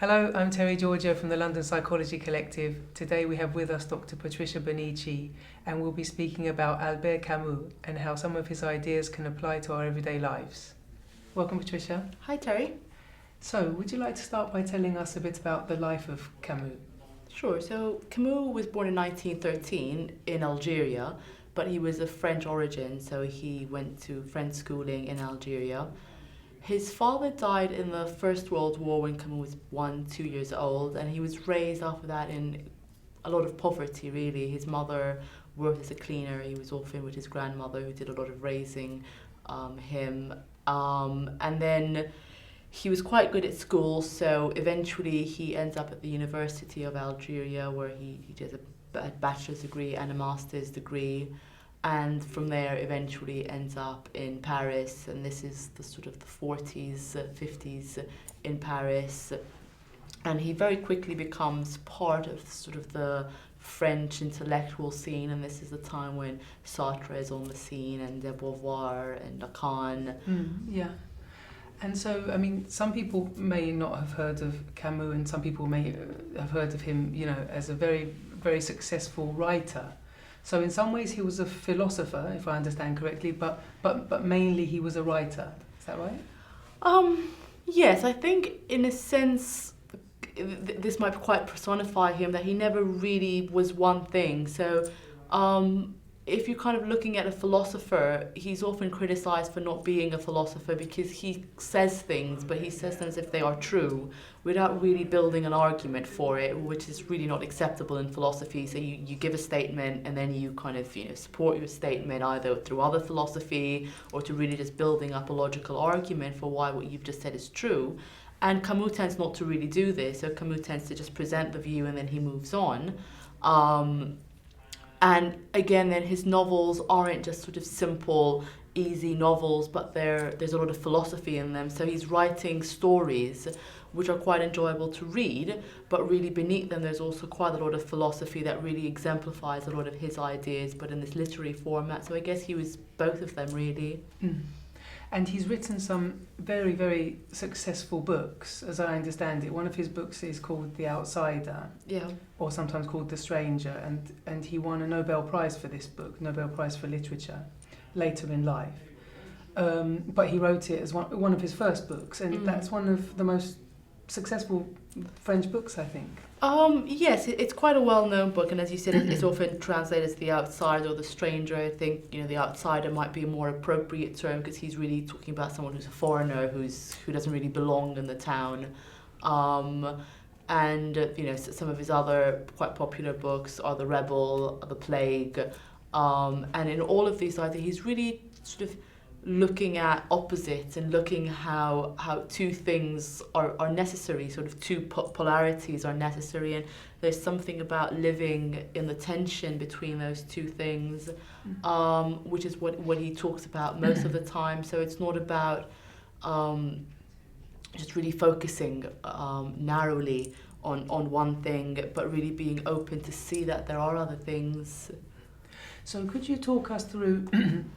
Hello, I'm Terry Georgiou from the London Psychology Collective. Today we have with us Dr. Patricia Bonnici, and we'll be speaking about Albert Camus and how some of his ideas can apply to our everyday lives. Welcome, Patricia. Hi, Terry. So, would you like to start by telling us a bit about the life of Camus? Sure. So Camus was born in 1913 in Algeria, but he was of French origin, so he went to French schooling in Algeria. His father died in the First World War when Camus was 2 years old, and he was raised after that in a lot of poverty, really. His mother worked as a cleaner. He was orphaned with his grandmother, who did a lot of raising him. And then he was quite good at school, so eventually he ends up at the University of Algeria, where he did a bachelor's degree and a master's degree. And from there eventually ends up in Paris, and this is the sort of the 40s, 50s in Paris. And he very quickly becomes part of sort of the French intellectual scene, and this is the time when Sartre is on the scene, and de Beauvoir and Lacan. Yeah. And so, I mean, some people may not have heard of Camus, and some people may have heard of him, as a very, very successful writer. So in some ways he was a philosopher, if I understand correctly, but mainly he was a writer. Is that right? Yes, I think in a sense this might quite personify him, that he never really was one thing. So if you're kind of looking at a philosopher, he's often criticized for not being a philosopher because he says things, but he says them as if they are true without really building an argument for it, which is really not acceptable in philosophy. So you give a statement and then you kind of support your statement either through other philosophy or to really just building up a logical argument for why what you've just said is true. And Camus tends not to really do this. So Camus tends to just present the view and then he moves on. And again, then his novels aren't just sort of simple, easy novels, but there's a lot of philosophy in them. So he's writing stories which are quite enjoyable to read, but really beneath them there's also quite a lot of philosophy that really exemplifies a lot of his ideas, but in this literary format. So I guess he was both of them, really. And he's written some very, very successful books, as I understand it. One of his books is called The Outsider, or sometimes called The Stranger, and he won a Nobel Prize for this book, Nobel Prize for Literature, later in life. But he wrote it as one of his first books, and that's one of the most successful French books, I think. Yes, it's quite a well-known book, and as you said, it's often translated as The Outsider or The Stranger. I think The Outsider might be a more appropriate term because he's really talking about someone who's a foreigner, who doesn't really belong in the town. And some of his other quite popular books are The Rebel, The Plague, and in all of these ideas, he's really sort of looking at opposites and looking how two things are necessary, sort of two polarities are necessary, and there's something about living in the tension between those two things, which is what he talks about most of the time. So it's not about just really focusing narrowly on one thing, but really being open to see that there are other things. So could you talk us through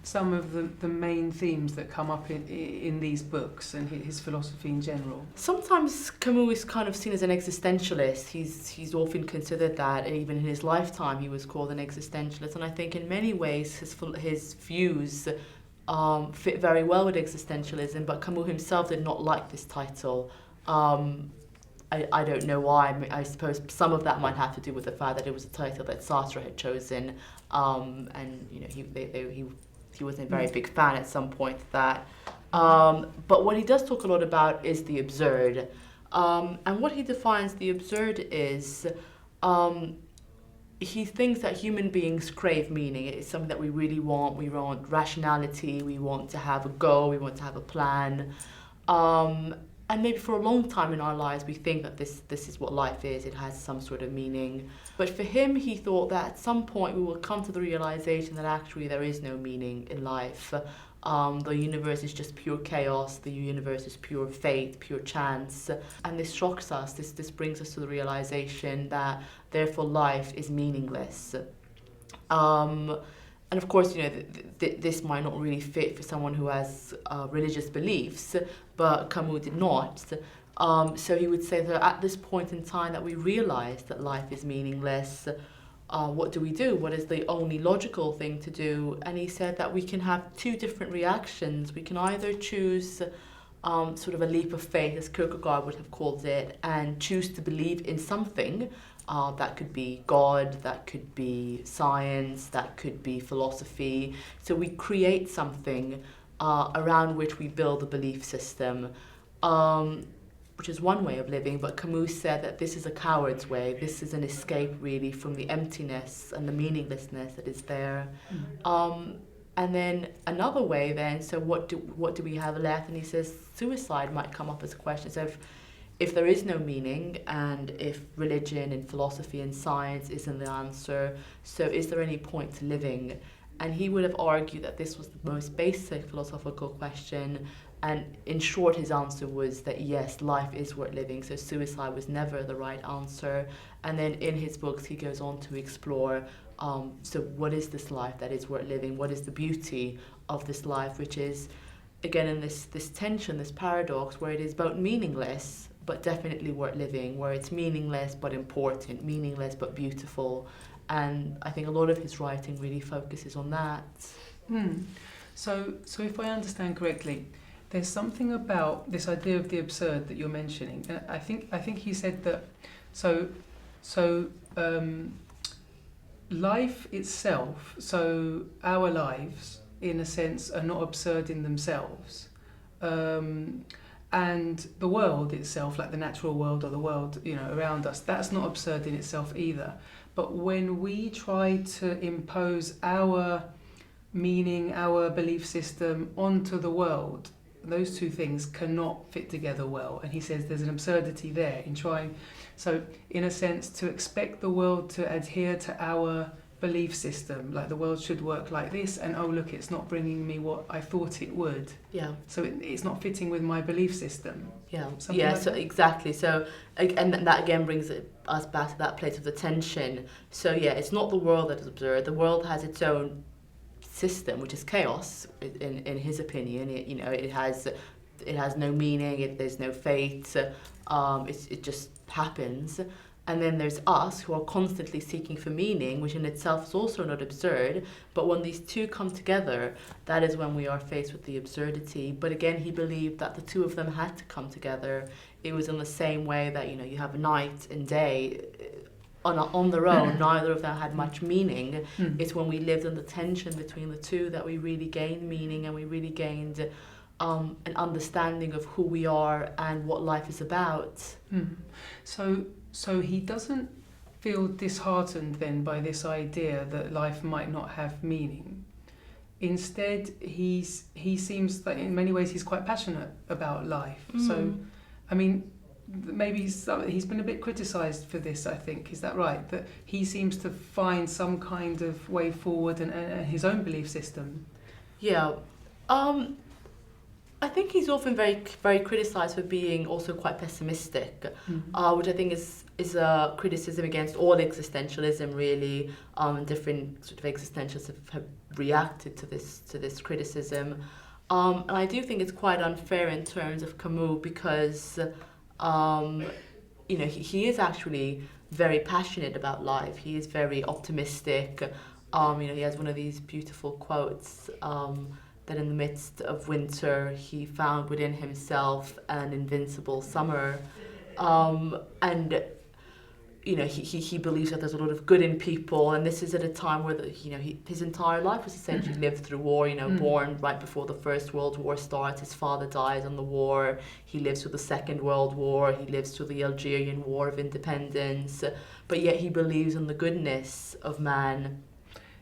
some of the main themes that come up in these books and his philosophy in general? Sometimes Camus is kind of seen as an existentialist. He's often considered that, and even in his lifetime he was called an existentialist. And I think in many ways his views fit very well with existentialism, but Camus himself did not like this title. I don't know why. I suppose some of that might have to do with the fact that it was a title that Sartre had chosen, and he wasn't a very big fan at some point of that. But what he does talk a lot about is the absurd, and what he defines the absurd is, he thinks that human beings crave meaning. It's something that we really want. We want rationality. We want to have a goal. We want to have a plan. And maybe for a long time in our lives we think that this is what life is, it has some sort of meaning. But for him, he thought that at some point we will come to the realization that actually there is no meaning in life. The universe is just pure chaos, the universe is pure fate, pure chance. And this shocks us, this brings us to the realization that therefore life is meaningless. And of course, this might not really fit for someone who has religious beliefs, but Camus did not. So he would say that at this point in time that we realize that life is meaningless, what do we do? What is the only logical thing to do? And he said that we can have two different reactions. We can either choose sort of a leap of faith, as Kierkegaard would have called it, and choose to believe in something. That could be God, that could be science, that could be philosophy. So we create something around which we build a belief system, which is one way of living. But Camus said that this is a coward's way. This is an escape, really, from the emptiness and the meaninglessness that is there. And then another way then, so what do we have left? And he says suicide might come up as a question. So if there is no meaning, and if religion and philosophy and science isn't the answer, so is there any point to living? And he would have argued that this was the most basic philosophical question. And in short, his answer was that yes, life is worth living. So suicide was never the right answer. And then in his books, he goes on to explore, so what is this life that is worth living? What is the beauty of this life, which is, again, in this tension, this paradox, where it is both meaningless, but definitely worth living, where it's meaningless but important, meaningless but beautiful. And I think a lot of his writing really focuses on that. So if I understand correctly, there's something about this idea of the absurd that you're mentioning. And I think he said that life itself, so our lives, in a sense, are not absurd in themselves. And the world itself, like the natural world or the world, around us, that's not absurd in itself either. But when we try to impose our meaning, our belief system onto the world, those two things cannot fit together well. And he says there's an absurdity there in trying. So in a sense, to expect the world to adhere to our belief system, like the world should work like this, and oh look, it's not bringing me what I thought it would. Yeah. So it's not fitting with my belief system. Yeah. Something like so that? Exactly. So and that again brings us back to that place of the tension. So yeah, it's not the world that is absurd. The world has its own system, which is chaos. In his opinion, it has no meaning. There's no fate. It just happens. And then there's us, who are constantly seeking for meaning, which in itself is also not absurd. But when these two come together, that is when we are faced with the absurdity. But again, he believed that the two of them had to come together. It was in the same way that, you have night and day on their own. Neither of them had much meaning. It's when we lived in the tension between the two that we really gained meaning, and we really gained an understanding of who we are and what life is about. So he doesn't feel disheartened then by this idea that life might not have meaning. Instead, he seems that in many ways he's quite passionate about life. So, I mean, maybe he's been a bit criticised for this, I think. Is that right? That he seems to find some kind of way forward and his own belief system. Yeah. I think he's often very, very criticised for being also quite pessimistic, which I think is a criticism against all existentialism, really. Different sort of existentialists have reacted to this criticism, and I do think it's quite unfair in terms of Camus, because he is actually very passionate about life. He is very optimistic. He has one of these beautiful quotes. That in the midst of winter he found within himself an invincible summer, and he believes that there's a lot of good in people, and this is at a time where his entire life was essentially lived through war. Born right before the First World War starts, his father dies in the war. He lives through the Second World War. He lives through the Algerian War of Independence, but yet he believes in the goodness of man.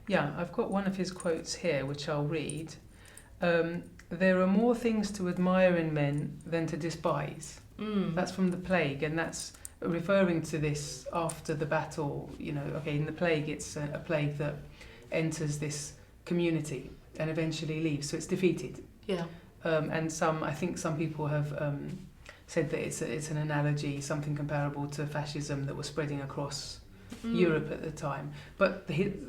Yeah, I've got one of his quotes here, which I'll read. There are more things to admire in men than to despise. That's from The Plague, and that's referring to this after the battle. In The Plague, it's a plague that enters this community and eventually leaves, so it's defeated. Yeah. And I think some people have said that it's an analogy, something comparable to fascism that was spreading across Europe at the time. But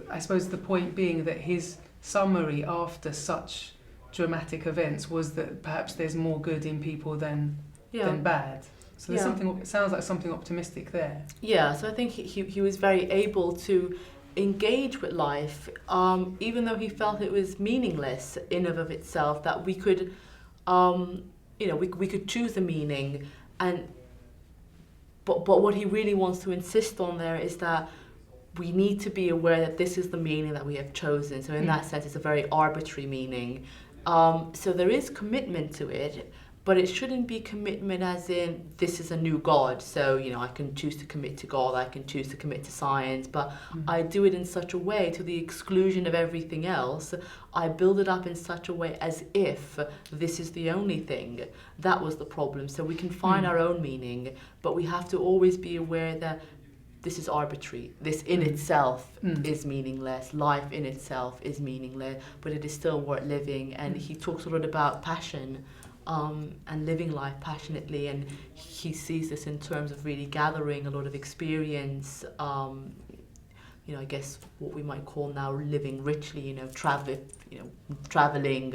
I suppose the point being that his summary after such dramatic events was that perhaps there's more good in people than bad. So there's something. It sounds like something optimistic there. Yeah. So I think he was very able to engage with life, even though he felt it was meaningless in and of itself. That we could, we could choose a meaning, but what he really wants to insist on there is that we need to be aware that this is the meaning that we have chosen. So in that sense, it's a very arbitrary meaning. So there is commitment to it, but it shouldn't be commitment as in this is a new God. So, I can choose to commit to God, I can choose to commit to science, but I do it in such a way to the exclusion of everything else. I build it up in such a way as if this is the only thing. That was the problem. So we can find our own meaning, but we have to always be aware that this is arbitrary. This in itself is meaningless. Life in itself is meaningless, but it is still worth living. And he talks a lot about passion and living life passionately. And he sees this in terms of really gathering a lot of experience. I guess what we might call now living richly. Traveling,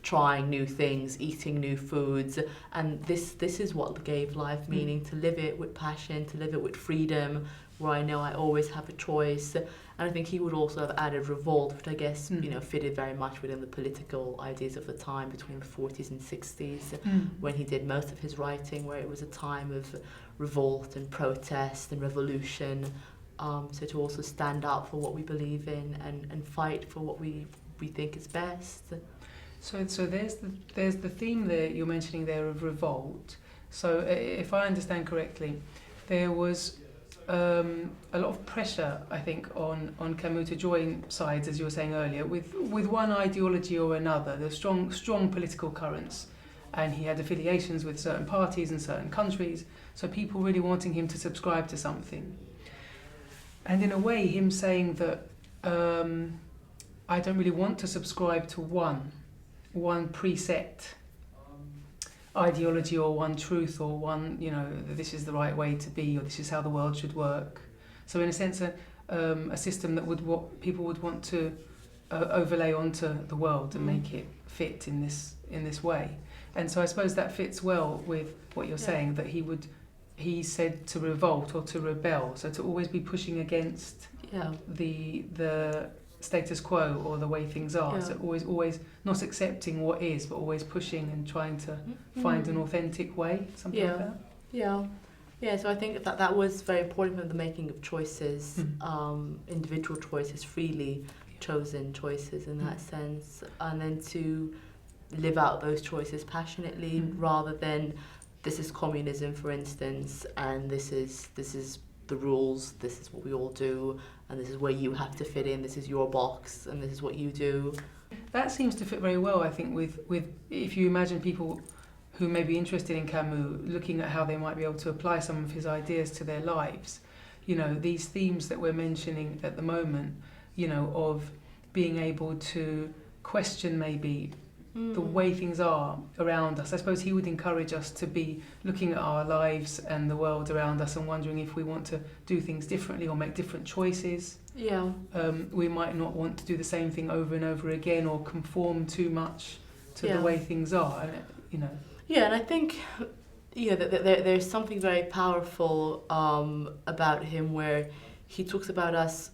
trying new things, eating new foods, and this is what gave life meaning. To live it with passion, to live it with freedom, where I know I always have a choice. And I think he would also have added revolt, which I guess fitted very much within the political ideas of the time between the 40s and 60s, when he did most of his writing, where it was a time of revolt and protest and revolution. So to also stand up for what we believe in and fight for what we think is best. So there's the theme there you're mentioning there of revolt. So if I understand correctly, there was a lot of pressure, I think, on Camus to join sides, as you were saying earlier, with one ideology or another. There's strong political currents, and he had affiliations with certain parties and certain countries. So people really wanting him to subscribe to something. And in a way, him saying that I don't really want to subscribe to one preset ideology or one truth or one, this is the right way to be or this is how the world should work. So in a sense, a system that people would want to overlay onto the world and make it fit in this way. And so I suppose that fits well with what you're saying, that he said to revolt or to rebel, so to always be pushing against the status quo or the way things are. So always not accepting what is, but always pushing and trying to find an authentic way, something like that. Yeah, so I think that was very important for the making of choices, individual choices, freely chosen choices in that sense, and then to live out those choices passionately rather than this is communism, for instance, and this is the rules, this is what we all do, and this is where you have to fit in, this is your box, and this is what you do. That seems to fit very well, I think, with if you imagine people who may be interested in Camus, looking at how they might be able to apply some of his ideas to their lives. These themes that we're mentioning at the moment, of being able to question maybe the way things are around us. I suppose he would encourage us to be looking at our lives and the world around us and wondering if we want to do things differently or make different choices. Yeah. We might not want to do the same thing over and over again or conform too much to the way things are. Yeah, and I think that there's something very powerful about him where he talks about us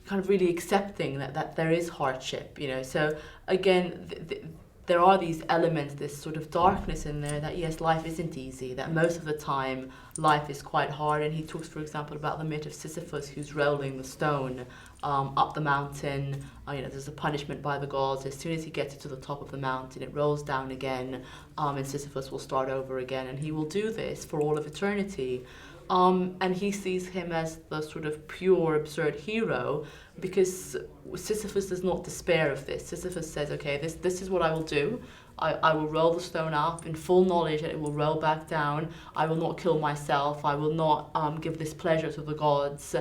kind of really accepting that there is hardship, So again, there are these elements, this sort of darkness in there that yes, life isn't easy, that most of the time life is quite hard. And he talks, for example, about the myth of Sisyphus who's rolling the stone up the mountain. There's a punishment by the gods. As soon as he gets to the top of the mountain, it rolls down again, and Sisyphus will start over again. And he will do this for all of eternity. And he sees him as the sort of pure, absurd hero because Sisyphus does not despair of this. Sisyphus says, okay, this is what I will do. I will roll the stone up in full knowledge that it will roll back down. I will not kill myself. I will not give this pleasure to the gods.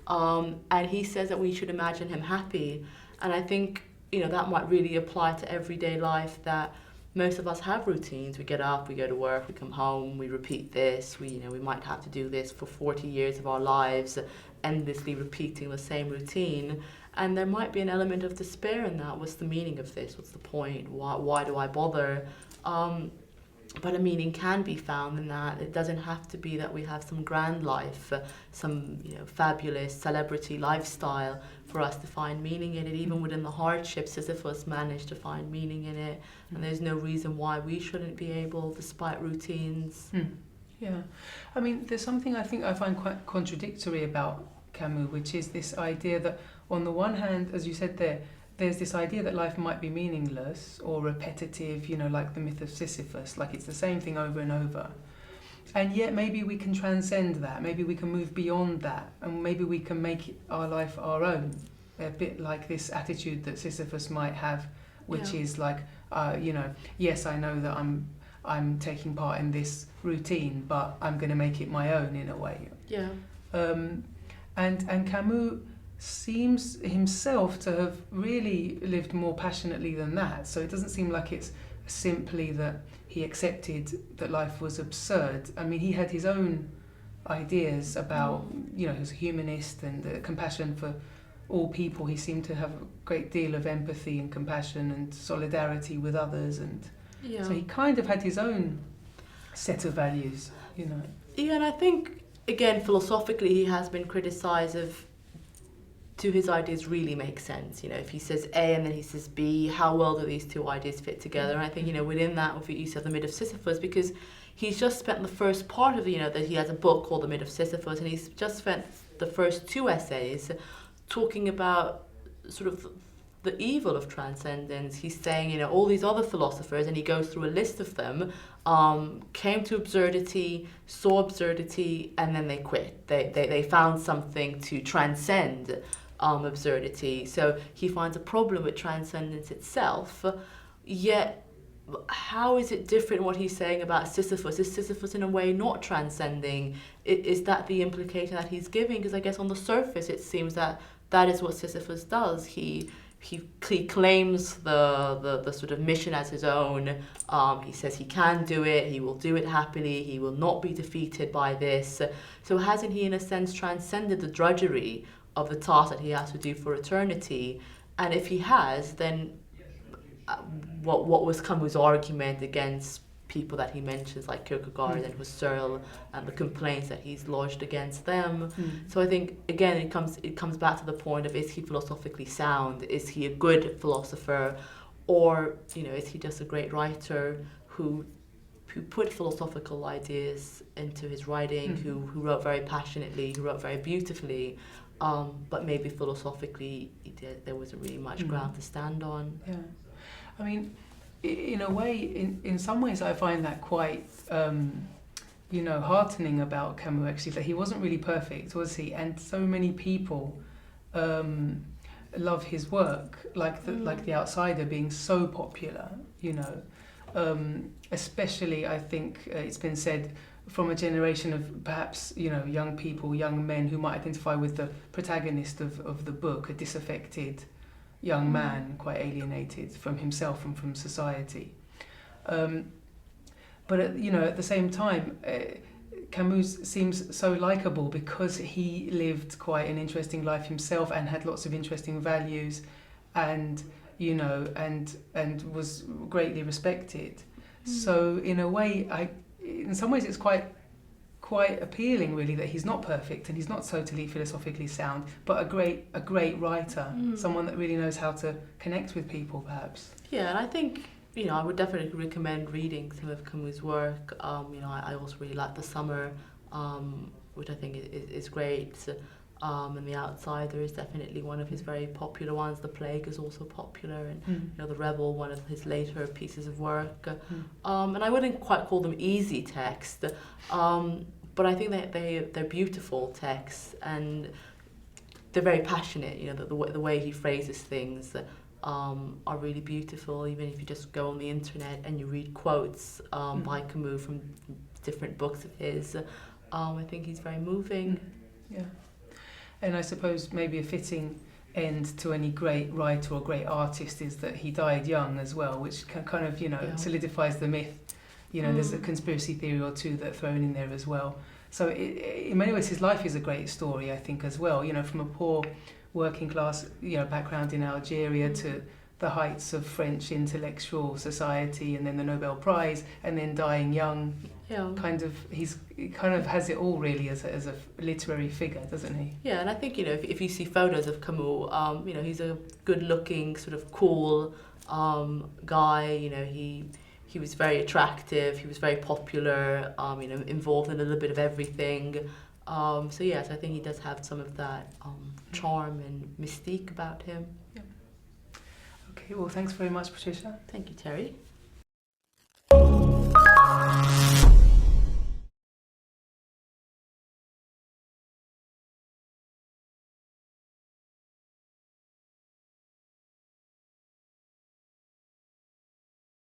And he says that we should imagine him happy. And I think, that might really apply to everyday life, that most of us have routines. We get up, we go to work, we come home, we repeat this. We might have to do this for 40 years of our lives, endlessly repeating the same routine. And there might be an element of despair in that. What's the meaning of this? What's the point? Why do I bother? but a meaning can be found in that. It doesn't have to be that we have some grand life, some fabulous celebrity lifestyle for us to find meaning in it. Even within the hardships, Sisyphus managed to find meaning in it, and there's no reason why we shouldn't be able, despite routines. Yeah, I mean, there's something I think I find quite contradictory about Camus, which is this idea that on the one hand, as you said there's this idea that life might be meaningless or repetitive, like the myth of Sisyphus, like it's the same thing over and over. And yet maybe we can transcend that, maybe we can move beyond that, and maybe we can make our life our own, a bit like this attitude that Sisyphus might have, which is like, yes, I know that I'm taking part in this routine, but I'm going to make it my own in a way. Yeah. And Camus seems himself to have really lived more passionately than that. So it doesn't seem like it's simply that he accepted that life was absurd. I mean, he had his own ideas about, he was a humanist and compassion for all people. He seemed to have a great deal of empathy and compassion and solidarity with others. And so he kind of had his own set of values, Yeah, and I think, again, philosophically, he has been criticised of, do his ideas really make sense? If he says A and then he says B, how well do these two ideas fit together? And I think, within that, with you said the myth of Sisyphus, because he's just spent the first part of, that he has a book called The Myth of Sisyphus, and he's just spent the first two essays talking about sort of the evil of transcendence. He's saying, all these other philosophers, and he goes through a list of them, came to absurdity, saw absurdity, and then they quit. They found something to transcend absurdity. So he finds a problem with transcendence itself, yet how is it different what he's saying about Sisyphus? Is Sisyphus in a way not transcending? Is that the implication that he's giving? Because I guess on the surface it seems that is what Sisyphus does. He claims the sort of mission as his own. He says he can do it, he will do it happily, he will not be defeated by this. So hasn't he in a sense transcended the drudgery of the task that he has to do for eternity? And if he has, then what was Camus' argument against people that he mentions like Kierkegaard and Husserl and the complaints that he's lodged against them? So I think again it comes back to the point of, is he philosophically sound? Is he a good philosopher, or is he just a great writer who put philosophical ideas into his writing, who wrote very passionately, who wrote very beautifully, but maybe philosophically there wasn't really much ground to stand on. Yeah, I mean, in a way, in some ways I find that quite, heartening about Camus, actually, that he wasn't really perfect, was he? And so many people love his work, like The Outsider being so popular, especially, I think it's been said, from a generation of perhaps, young people, young men who might identify with the protagonist of the book, a disaffected young man, quite alienated from himself and from society. But at the same time, Camus seems so likable because he lived quite an interesting life himself and had lots of interesting values, and and was greatly respected. So in a way, in some ways, it's quite appealing, really, that he's not perfect and he's not totally philosophically sound, but a great writer, someone that really knows how to connect with people, perhaps. Yeah, and I think I would definitely recommend reading some of Camus' work. I also really like The Summer, which I think is great. And The Outsider is definitely one of his very popular ones. The Plague is also popular, and The Rebel, one of his later pieces of work. And I wouldn't quite call them easy text, but I think they're beautiful texts, and they're very passionate. The way he phrases things are really beautiful. Even if you just go on the internet and you read quotes by Camus from different books of his, I think he's very moving. Yeah. And I suppose maybe a fitting end to any great writer or great artist is that he died young as well, which kind of, solidifies the myth. There's a conspiracy theory or two that are thrown in there as well. So in many ways, his life is a great story, I think, as well. From a poor working class, background in Algeria to the heights of French intellectual society and then the Nobel Prize and then dying young. Yeah. He kind of has it all really as a literary figure, doesn't he? Yeah, and I think, you know, if you see photos of Camus, you know, he's a good-looking, sort of cool guy. You know, he was very attractive. He was very popular. You know, involved in a little bit of everything. So yes, I think he does have some of that charm and mystique about him. Yeah. Okay. Well, thanks very much, Patricia. Thank you, Terry.